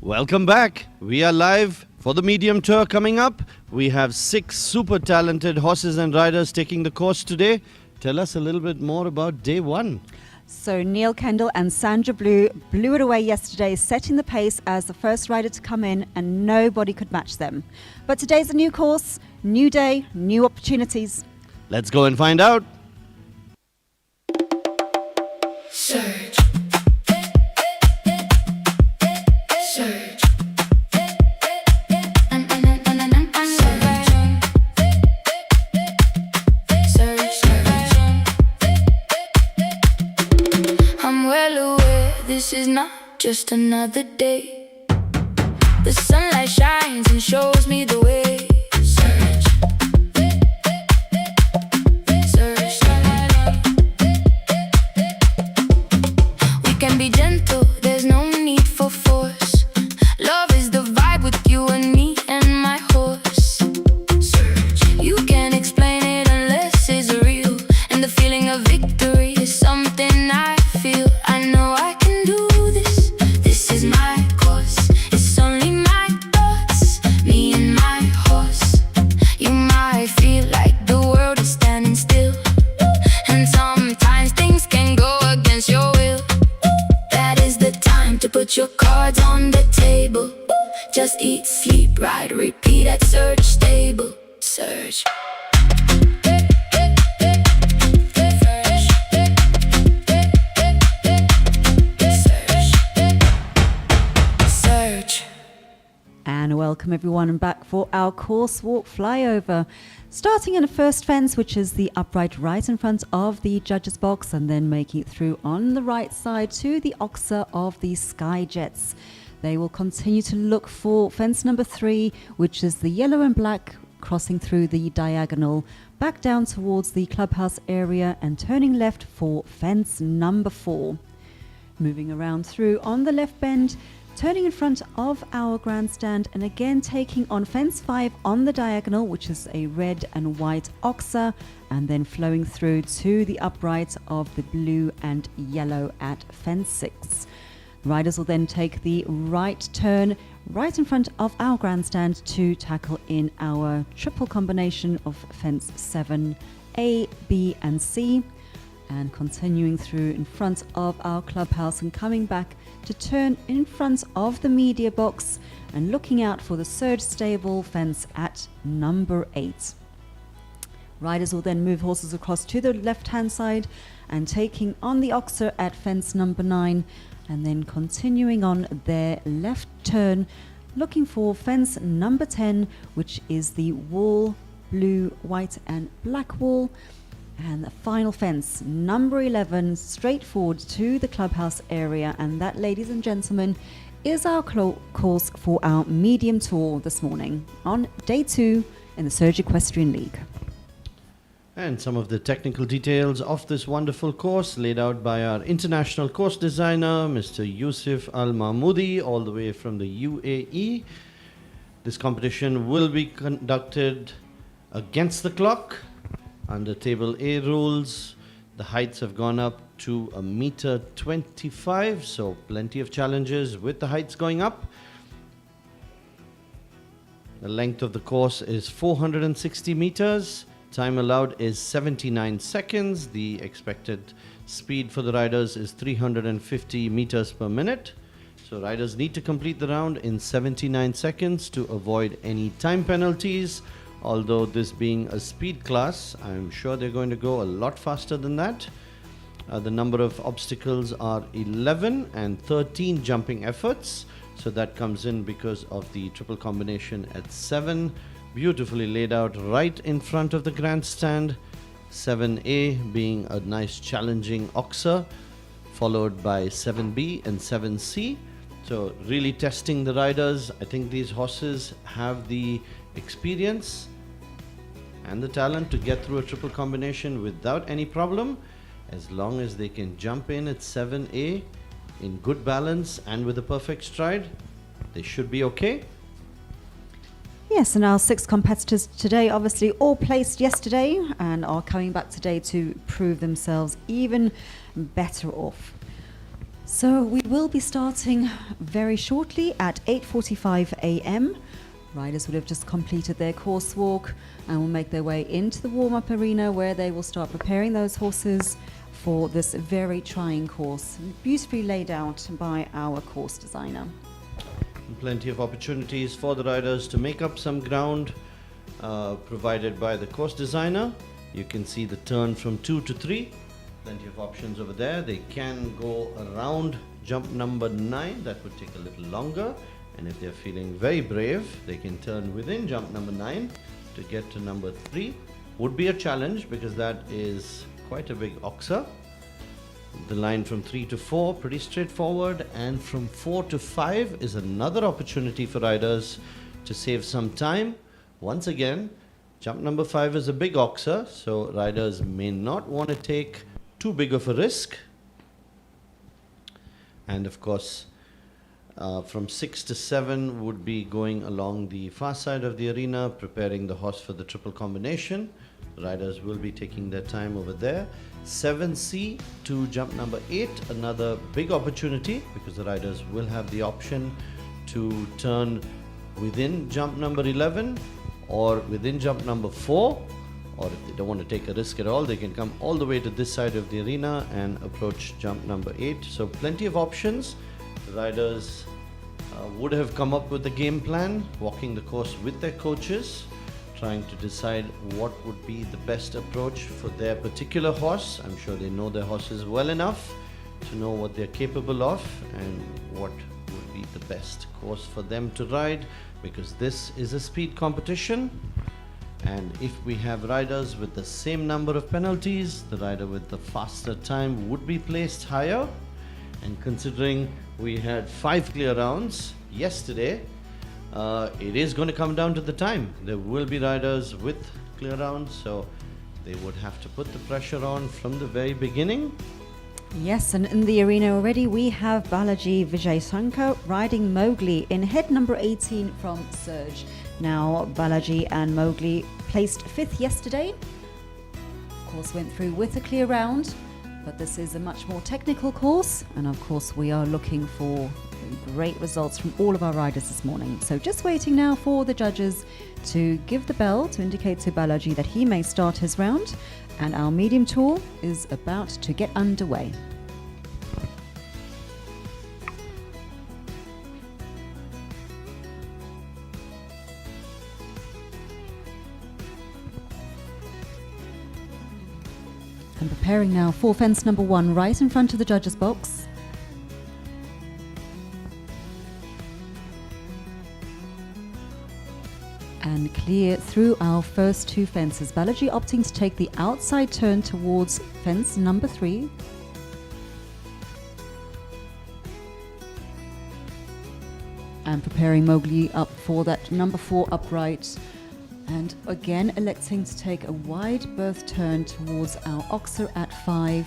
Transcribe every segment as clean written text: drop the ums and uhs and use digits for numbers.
Welcome back. We are live for the medium tour coming up. We have 6 super talented horses and riders taking the course today. Tell us a little bit more about day 1. So Neil, Kendall and Sandra blew it away yesterday, setting the pace as the first rider to come in, and nobody could match them. But today's a new course, new day, new opportunities. Let's go and find out. Surge. Surge. I'm well aware this is not just another day. The sunlight shines and shows me the way. Surge. Surge. We can be gentle, there's no need for force. Love is the vibe with you and me and my horse. Surge. You can't explain it unless it's real, and the feeling of victory is something I feel. I know I can do this. This is my course. It's only my thoughts, me and my horse. You might feel like the world is standing still, and sometimes things can go against your will. That is the time to put your cards on the table. Just eat, sleep, ride, repeat at Surge Stable. Surge. Surge. And welcome everyone back for our course walk flyover. Starting in the first fence, which is the upright right in front of the judges box, and then making it through on the right side to the oxer of the Sky Jets. They will continue to look for fence number 3, which is the yellow and black, crossing through the diagonal, back down towards the clubhouse area and turning left for fence number 4. Moving around through on the left bend, turning in front of our grandstand, and again taking on fence 5 on the diagonal, which is a red and white oxer, and then flowing through to the upright of the blue and yellow at fence 6. Riders will then take the right turn right in front of our grandstand to tackle in our triple combination of fence 7, A, B and C, and continuing through in front of our clubhouse and coming back to turn in front of the media box and looking out for the Surge Stable fence at number 8. Riders will then move horses across to the left hand side and taking on the oxer at fence number 9, and then continuing on their left turn looking for fence number 10, which is the wool, blue, white and black wool. And the final fence, number 11, straight forward to the clubhouse area. And that, ladies and gentlemen, is our course for our medium tour this morning on day 2 in the Surge Equestrian League. And some of the technical details of this wonderful course laid out by our international course designer, Mr. Yusuf Al Mahmoudi, all the way from the UAE. This competition will be conducted against the clock under Table A rules. The heights have gone up to 1.25 m, so plenty of challenges with the heights going up. The length of the course is 460 meters. Time allowed is 79 seconds. The expected speed for the riders is 350 meters per minute. So riders need to complete the round in 79 seconds to avoid any time penalties. Although this being a speed class, I'm sure they're going to go a lot faster than that. The number of obstacles are 11 and 13 jumping efforts. So that comes in because of the triple combination at 7. Beautifully laid out right in front of the grandstand. 7A being a nice challenging oxer, followed by 7B and 7C. So really testing the riders. I think these horses have the experience and the talent to get through a triple combination without any problem, as long as they can jump in at 7A in good balance and with a perfect stride. They should be okay. Yes, and our 6 competitors today obviously all placed yesterday and are coming back today to prove themselves even better off. So we will be starting very shortly at 8:45 a.m. Riders will have just completed their course walk and will make their way into the warm-up arena where they will start preparing those horses for this very trying course, beautifully laid out by our course designer. Plenty of opportunities for the riders to make up some ground provided by the course designer. You can see the turn from 2 to 3. Plenty of options over there. They can go around jump number 9. That would take a little longer. And if they're feeling very brave, they can turn within jump number 9 to get to number 3. Would be a challenge because that is quite a big oxer. The line from 3 to 4, pretty straightforward. And from 4 to 5 is another opportunity for riders to save some time. Once again, jump number 5 is a big oxer, so riders may not want to take too big of a risk. And of course, from 6 to 7 would be going along the far side of the arena, preparing the horse for the triple combination. Riders will be taking their time over there. 7C to jump number 8, another big opportunity because the riders will have the option to turn within jump number 11 or within jump number 4, or if they don't want to take a risk at all, they can come all the way to this side of the arena and approach jump number 8. So plenty of options. The riders would have come up with a game plan, walking the course with their coaches, trying to decide what would be the best approach for their particular horse. I'm sure they know their horses well enough to know what they're capable of and what would be the best course for them to ride, because this is a speed competition. And if we have riders with the same number of penalties, the rider with the faster time would be placed higher. And considering we had 5 clear rounds yesterday, it is going to come down to the time. There will be riders with clear rounds, so they would have to put the pressure on from the very beginning. Yes, and in the arena already we have Balaji Vijayshankar riding Mowgli in head number 18 from Surge. Now Balaji and Mowgli placed 5th yesterday. Of course went through with a clear round, but this is a much more technical course, and of course we are looking for great results from all of our riders this morning. So just waiting now for the judges to give the bell to indicate to Balaji that he may start his round, and our medium tour is about to get underway. And preparing now for fence number 1 right in front of the judges box. And clear through our first 2 fences. Balaji opting to take the outside turn towards fence number 3. And preparing Mowgli up for that number 4 upright. And again electing to take a wide berth turn towards our oxer at 5.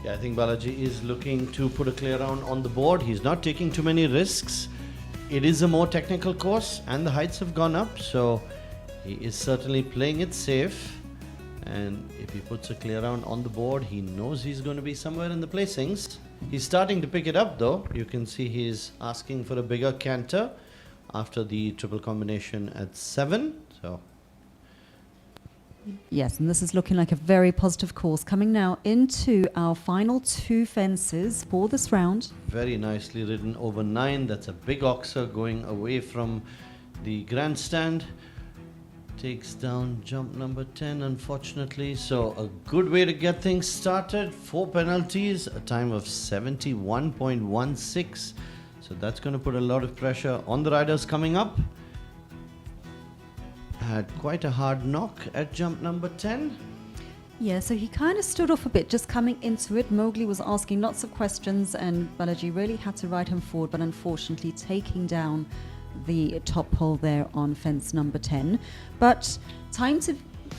Yeah, I think Balaji is looking to put a clear round on the board. He's not taking too many risks. It is a more technical course and the heights have gone up, so he is certainly playing it safe. And if he puts a clear round on the board, he knows he's going to be somewhere in the placings. He's starting to pick it up though. You can see he's asking for a bigger canter after the triple combination at 7. So yes, and this is looking like a very positive course. Coming now into our final 2 fences for this round. very nicely ridden over 9. That's a big oxer going away from the grandstand. Takes down jump number 10, unfortunately. So a good way to get things started. 4 penalties, a time of 71.16. So that's going to put a lot of pressure on the riders coming up. Had quite a hard knock at jump number 10. Yeah, so he kind of stood off a bit just coming into it. Mowgli was asking lots of questions and Balaji really had to ride him forward, but unfortunately taking down the top pole there on fence number 10. But time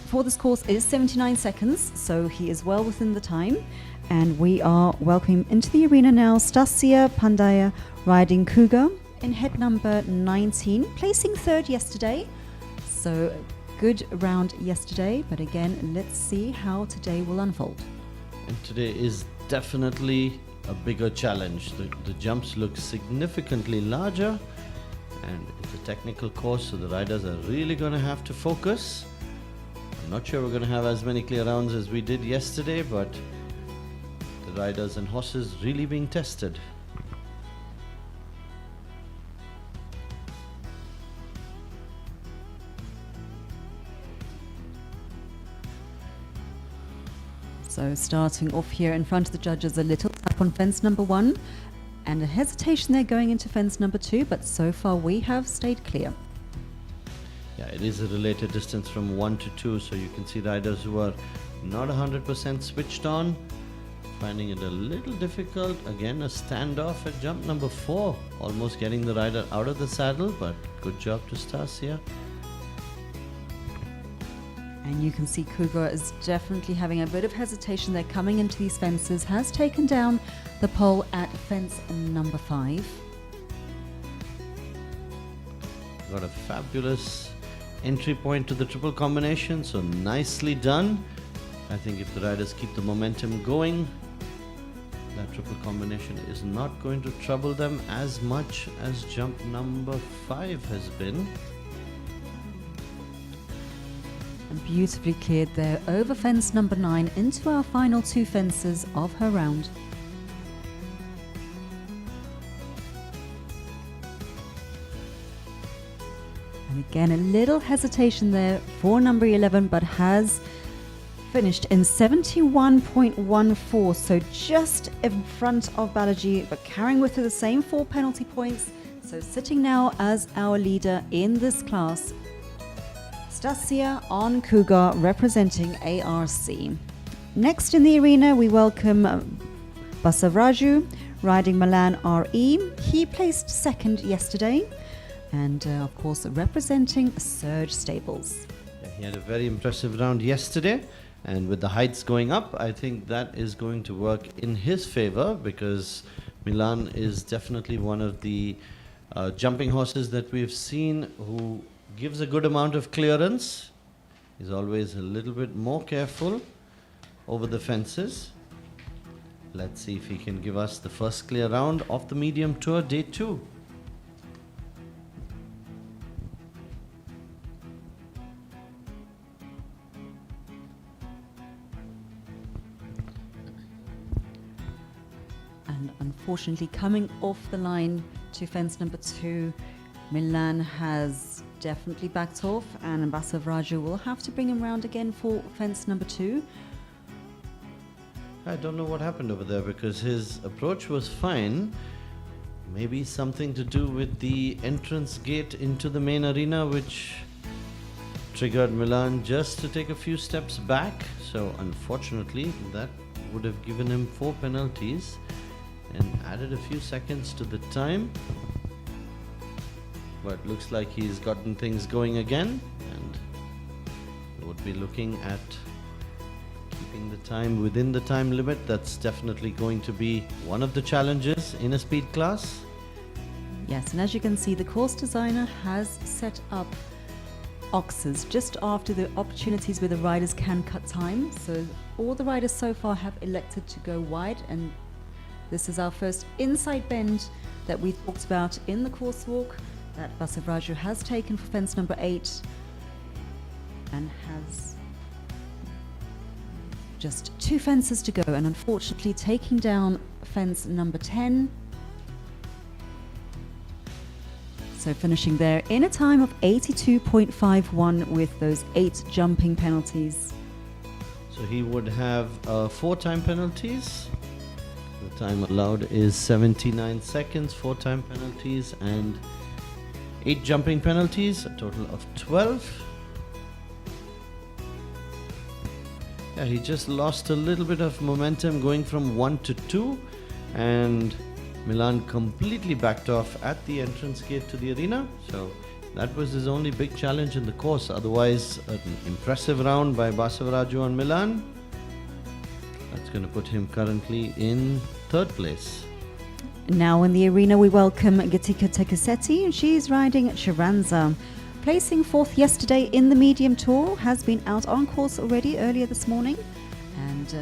for this course is 79 seconds, so he is well within the time. And we are welcoming into the arena now Stasya Pandya riding Cougar in head number 19, placing 3rd yesterday. So good round yesterday, but again, let's see how today will unfold. And today is definitely a bigger challenge. The jumps look significantly larger, and it's a technical course, so the riders are really going to have to focus. I'm not sure we're going to have as many clear rounds as we did yesterday, but the riders and horses really being tested. So starting off here in front of the judges, a little tap on fence number 1 and a hesitation there going into fence number 2, but so far we have stayed clear. Yeah, it is a related distance from 1 to 2, so you can see riders who are not 100% switched on, finding it a little difficult. Again, a standoff at jump number 4, almost getting the rider out of the saddle, but good job to Stasya. And you can see Cougar is definitely having a bit of hesitation there coming into these fences, has taken down the pole at fence number 5. Got a fabulous entry point to the triple combination, so nicely done. I think if the riders keep the momentum going, that triple combination is not going to trouble them as much as jump number 5 has been. And beautifully cleared there over fence number 9 into our final 2 fences of her round. And again, a little hesitation there for number 11, but has finished in 71.14, so just in front of Balaji, but carrying with her the same 4 penalty points. So sitting now as our leader in this class, Stasya on Cougar representing ARC. Next in the arena, we welcome Basavraju riding Milan RE. He placed second yesterday, and of course representing Surge Stables. Yeah, he had a very impressive round yesterday, and with the heights going up, I think that is going to work in his favor, because Milan is definitely one of the jumping horses that we've seen who gives a good amount of clearance. He's always a little bit more careful over the fences. Let's see if he can give us the first clear round of the medium tour day 2. And unfortunately, coming off the line to fence number 2, Milan has definitely backed off, and Basavraju will have to bring him round again for fence number 2. I don't know what happened over there, because his approach was fine. Maybe something to do with the entrance gate into the main arena, which triggered Milan just to take a few steps back. So unfortunately, that would have given him 4 penalties and added a few seconds to the time. But looks like he's gotten things going again, and would be looking at keeping the time within the time limit. That's definitely going to be one of the challenges in a speed class. Yes, and as you can see, the course designer has set up oxes just after the opportunities where the riders can cut time. So all the riders so far have elected to go wide, and this is our first inside bend that we talked about in the course walk that Basavraju has taken for fence number 8, and has just 2 fences to go, and unfortunately taking down fence number 10. So finishing there in a time of 82.51 with those 8 jumping penalties. So he would have 4 time penalties. The time allowed is 79 seconds, 4 time penalties and 8 jumping penalties, a total of 12. Yeah, he just lost a little bit of momentum going from 1 to 2, and Milan completely backed off at the entrance gate to the arena. So that was his only big challenge in the course. Otherwise, an impressive round by Basavraju on Milan. That's going to put him currently in 3rd place. Now in the arena, we welcome Geethika Tikkisetty. She's riding Chiranza. Placing 4th yesterday in the medium tour, has been out on course already earlier this morning, and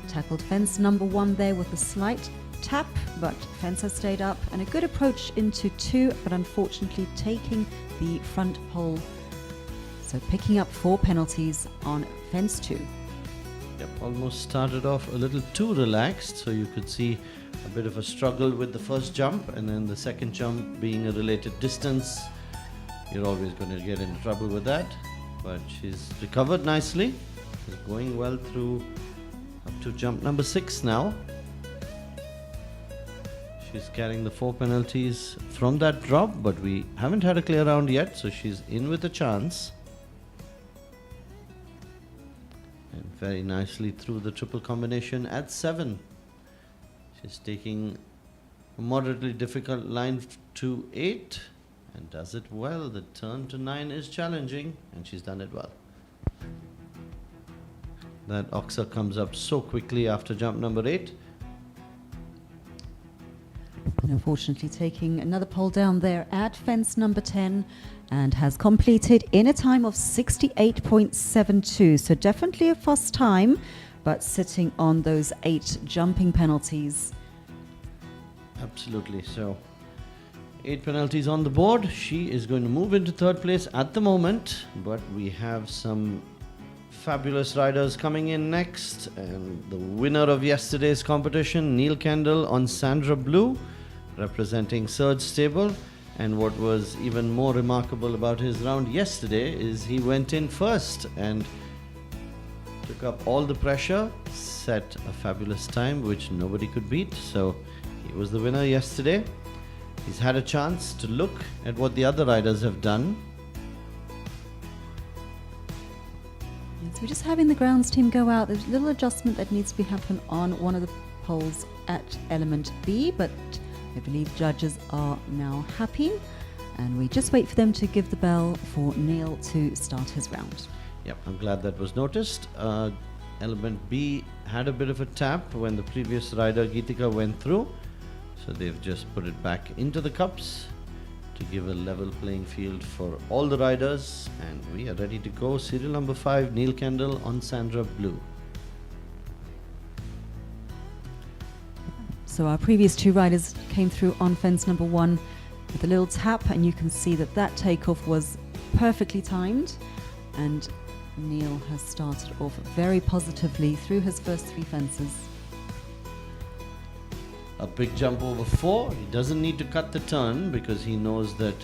tackled fence number 1 there with a slight tap, but fence has stayed up, and a good approach into 2, but unfortunately taking the front pole. So picking up 4 penalties on fence 2. Yep, almost started off a little too relaxed, so you could see a bit of a struggle with the first jump, and then the second jump being a related distance. You're always going to get into trouble with that, but she's recovered nicely. She's going well through up to jump number 6 now. She's carrying the 4 penalties from that drop, but we haven't had a clear round yet, so she's in with a chance. And very nicely through the triple combination at 7. She's taking a moderately difficult line to 8 and does it well. The turn to 9 is challenging, and she's done it well. That oxer comes up so quickly after jump number 8. And unfortunately taking another pole down there at fence number 10, and has completed in a time of 68.72. So definitely a fast time, but sitting on those 8 jumping penalties. Absolutely. So 8 penalties on the board. She is going to move into 3rd place at the moment, but we have some fabulous riders coming in next, and the winner of yesterday's competition, Neil Kendall on Sandra Blue, representing Surge Stable. And what was even more remarkable about his round yesterday is he went in first and took up all the pressure, set a fabulous time which nobody could beat. So he was the winner yesterday. He's had a chance to look at what the other riders have done. So we're just having the grounds team go out. There's a little adjustment that needs to be happen on one of the poles at element B, but I believe judges are now happy, and we just wait for them to give the bell for Neil to start his round. Yep, I'm glad that was noticed. Element B had a bit of a tap when the previous rider Geethika went through, so they've just put it back into the cups to give a level playing field for all the riders, and we are ready to go. Serial number 5, Neil Kendall on Sandra Blue. So our previous 2 riders came through on fence number 1 with a little tap, and you can see that that takeoff was perfectly timed, and Neil has started off very positively through his first 3 fences. A big jump over 4. He doesn't need to cut the turn because he knows that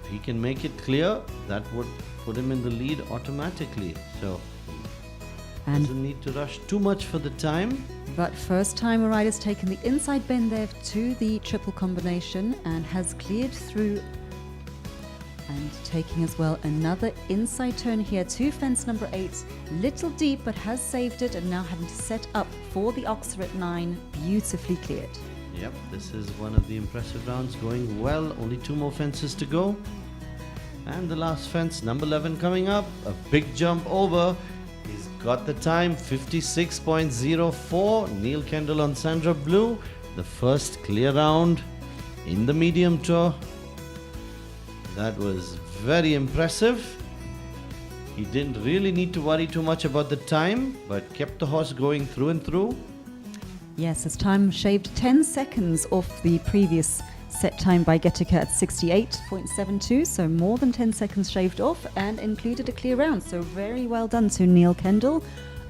if he can make it clear, that would put him in the lead automatically. So he doesn't need to rush too much for the time. But first time a rider's taken the inside bend there to the triple combination and has cleared through, and taking as well another inside turn here to fence number 8. Little deep, but has saved it, and now having to set up for the oxer at 9. Beautifully cleared. Yep, this is one of the impressive rounds going well. Only 2 more fences to go. And the last fence, number 11 coming up. A big jump over. He's got the time, 56.04. Neil Kendall on Sandra Blue. The first clear round in the medium tour. That was very impressive. He didn't really need to worry too much about the time, but kept the horse going through and through. Yes, his time shaved 10 seconds off the previous set time by Geethika at 68.72, so more than 10 seconds shaved off, and included a clear round. So very well done to Neil Kendall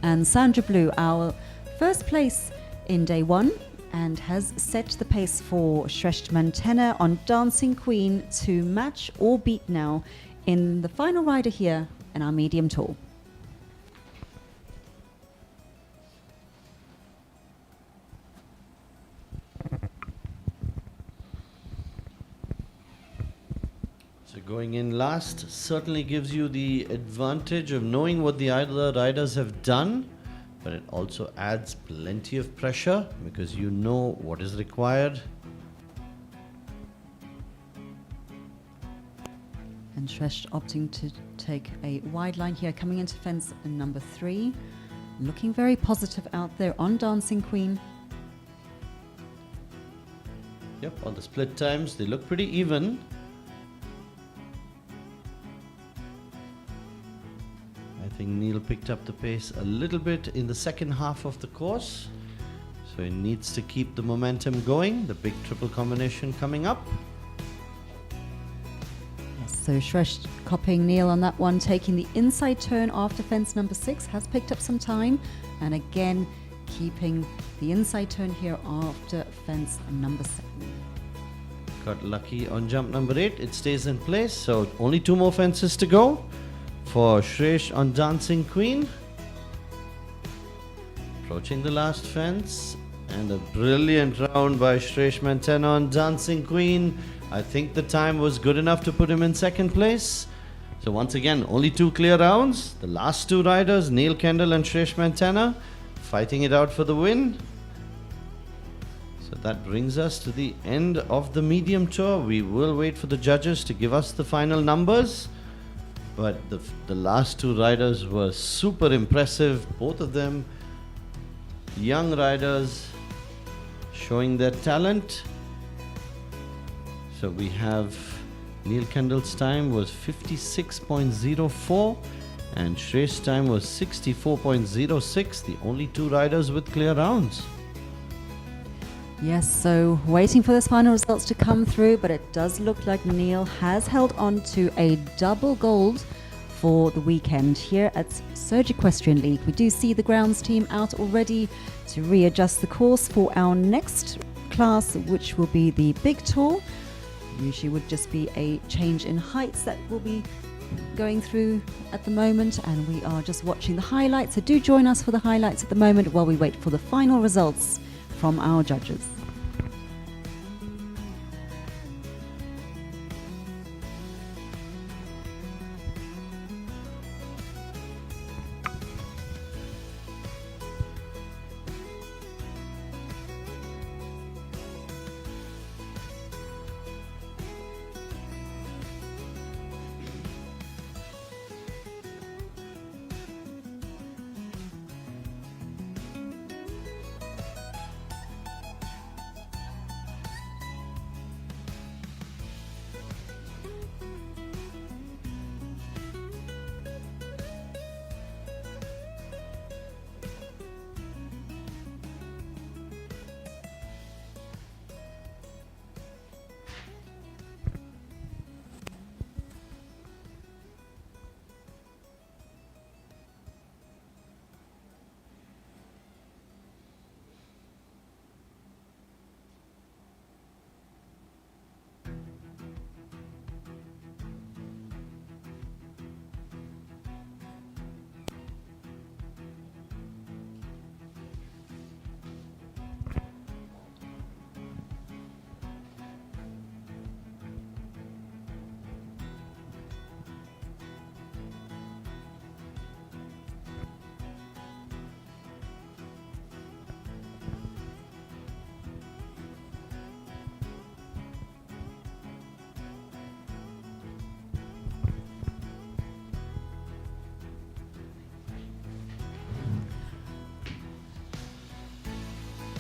and Sandra Blue, our first place in day 1, and has set the pace for Sresht Mantena on Dancing Queen to match or beat now in the final rider here in our medium tour. So going in last certainly gives you the advantage of knowing what the other riders have done, but it also adds plenty of pressure because you know what is required. And Sresht opting to take a wide line here, coming into fence number 3. Looking very positive out there on Dancing Queen. Yep, on the split times, they look pretty even. I think Neil picked up the pace a little bit in the second half of the course. So he needs to keep the momentum going. The big triple combination coming up. Yes, so Sresht copying Neil on that one, taking the inside turn after fence number 6, has picked up some time. And again, keeping the inside turn here after fence number 7. Got lucky on jump number 8. It stays in place. So only 2 more fences to go for Sresht on Dancing Queen. Approaching the last fence. And a brilliant round by Sresht Mantena on Dancing Queen. I think the time was good enough to put him in second place. So once again, only 2 clear rounds. The last 2 riders, Neil Kendall and Sresht Mantena, fighting it out for the win. So that brings us to the end of the medium tour. We will wait for the judges to give us the final numbers. But the last 2 riders were super impressive. Both of them young riders showing their talent. So we have Neil Kendall's time was 56.04 and Sresht's time was 64.06, the only 2 riders with clear rounds. Yes, so waiting for those final results to come through, but it does look like Neil has held on to a double gold for the weekend here at Surge Equestrian League. We do see the grounds team out already to readjust the course for our next class, which will be the big tour. Usually would just be a change in heights that will be going through at the moment, and we are just watching the highlights. So do join us for the highlights at the moment while we wait for the final results from our judges.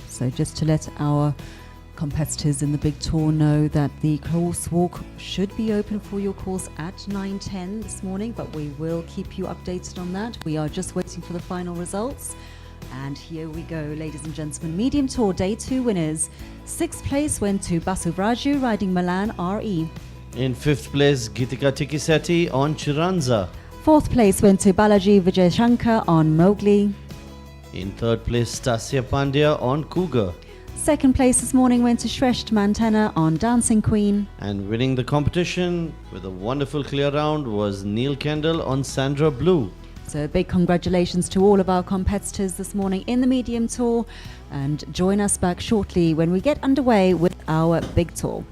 So just to let our competitors in the big tour know that the course walk should be open for your course at 9:10 this morning, but we will keep you updated on that. We are just waiting for the final results. And here we go, ladies and gentlemen. Medium Tour Day 2 winners. 6th place went to Basavraju riding Milan RE. In 5th place, Geethika Tikkisetty on Chiranza. 4th place went to Balaji Vijayshankar on Mowgli. In 3rd place, Stasya Pandya on Cougar. 2nd place this morning went to Sresht Mantena on Dancing Queen. And winning the competition with a wonderful clear round was Neil Kendall on Sandra Blue. So big congratulations to all of our competitors this morning in the medium tour, and join us back shortly when we get underway with our big tour.